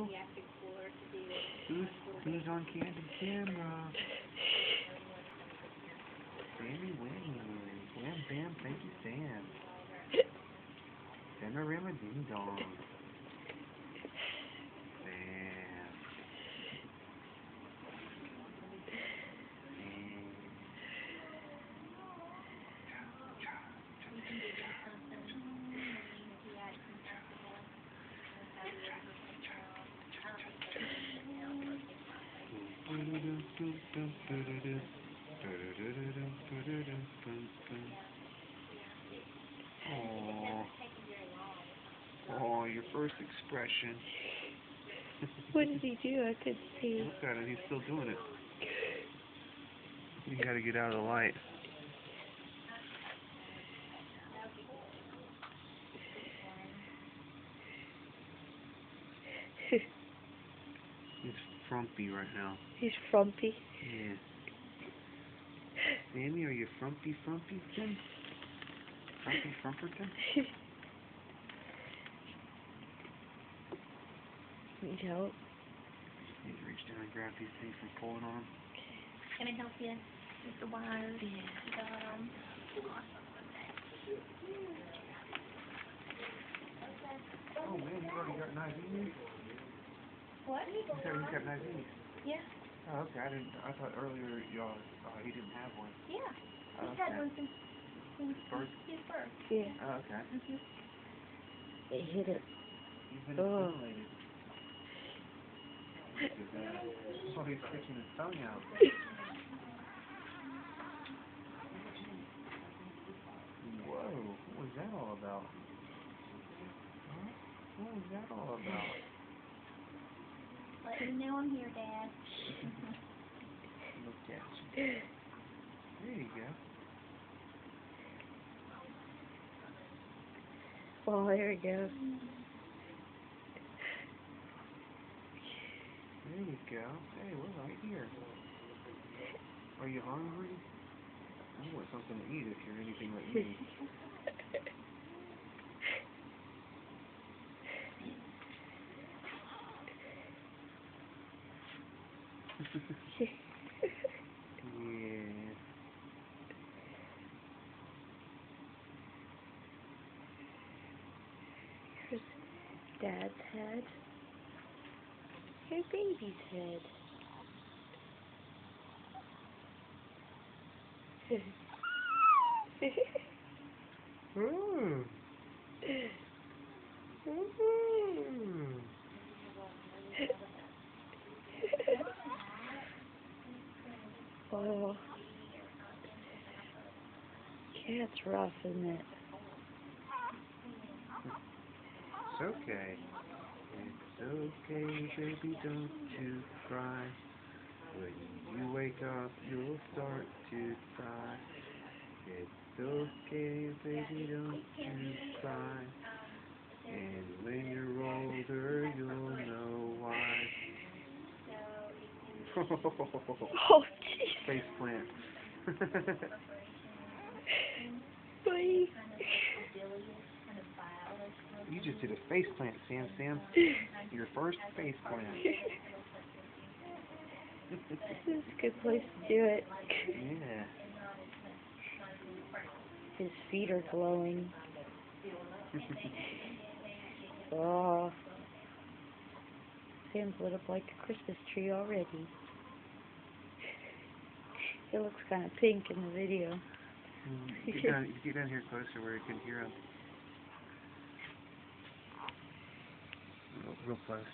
go. Who's on candid camera? Sammy winning. Bam Bam, thank you Sam. Samarima Ding Dong. Sam. Oh, your first expression. What did he do? I couldn't see. Look at him, he's still doing it. You gotta get out of the light. He's frumpy right now. He's frumpy. Yeah. Sammy, are you frumpy Tim? Frumpy Frumperton? Need help? Need to reach down and grab these things from pulling on them. Can I help you with the wires? Yeah. Oh man, you already got knives in you? What? You got knives in you? Yeah. Oh, okay. I thought earlier y'all he didn't have one. Yeah. Oh, He's had okay. one since Bird? his birth. Yeah. Oh, okay. It hit it. He's been Oh. assimilated. Oh, he's sticking his tongue out. Whoa, what was that all about? Huh? What was that all about? Let me know I'm here, Dad. Look at you. There you go. Oh, there we go. There you go. Hey, we're right here. Are you hungry? You want something to eat if you're anything like me. Yeah. Here's Dad's head. Here's baby's head. Ooh. Ooh. Oh. Cat's rough, isn't it? It's okay. It's okay, baby, don't you cry. When you wake up, you'll start to cry. It's okay, baby, don't you cry. And when you're older, you'll know why. Oh, jeez. Face plant. Bye. You just did a face plant, Sam. Your first face plant. This is a good place to do it. Yeah. His feet are glowing. Oh. Sam's lit up like a Christmas tree already. It looks kind of pink in the video. Get down here closer where you can hear him. Real close.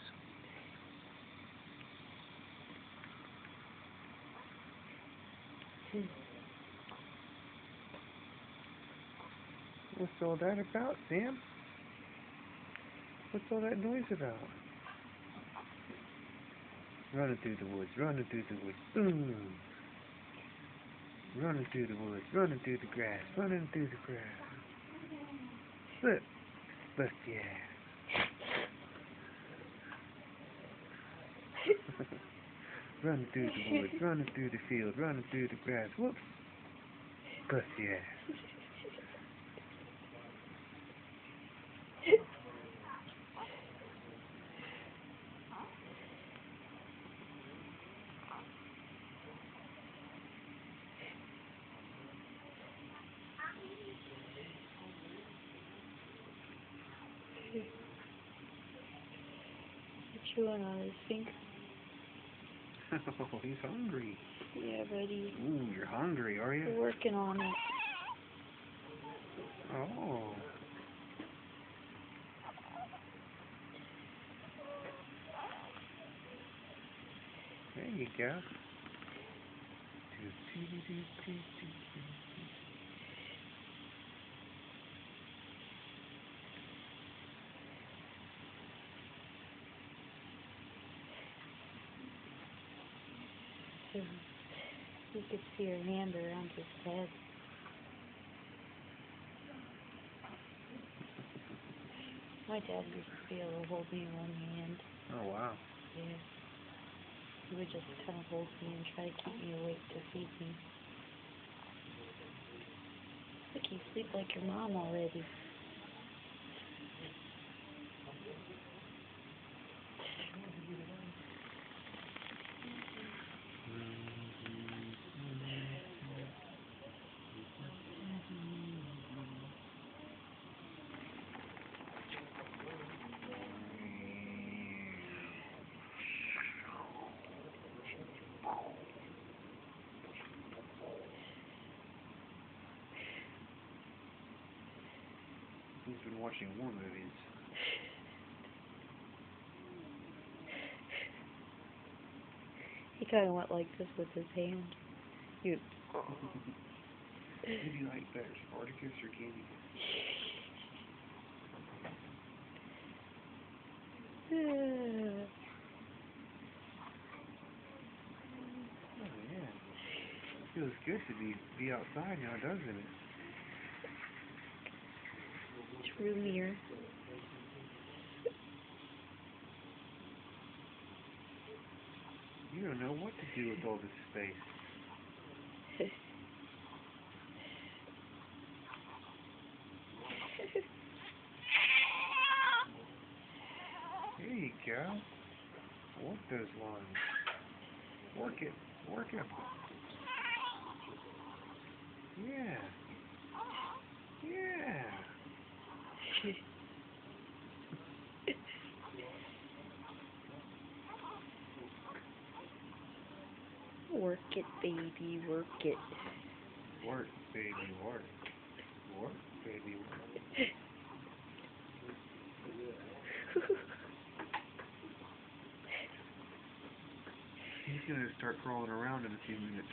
What's all that about, Sam? What's all that noise about? Running through the woods, running through the woods. Boom. Running through the woods, running through the grass, running through the grass. Slip. Slip, yeah. Running through the woods, running through the field, running through the grass. Whoops. Pussy ass. Chewing on his finger. Oh, he's hungry. Yeah, buddy. Ooh, you're hungry, are you? We're working on it. Oh. There you go. You could see her hand around his head. My dad used to be able to hold me in one hand. Oh, wow. Yeah. He would just kind of hold me and try to keep me awake to feed me. Look, you sleep like your mom already. He's been watching war movies. He kind of went like this with his hand. You. Who do you like better, Spartacus or Candy? Oh, yeah. Feels good to be outside now, doesn't it? It's roomier. You don't know what to do with all this space. There you go. Work those lines. Work it. Work it. Yeah. Yeah. Work it, baby, work it. Work, baby, work. Work, baby, work. He's gonna start crawling around in a few minutes.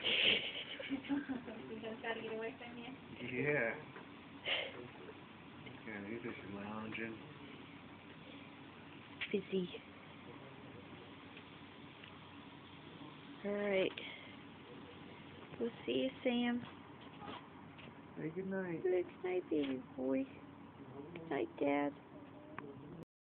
He's gonna try to get away from you. Yeah. Yeah, he's just lounging. Busy. Alright. We'll see you, Sam. Say good night. Good night, baby boy. Night, Dad.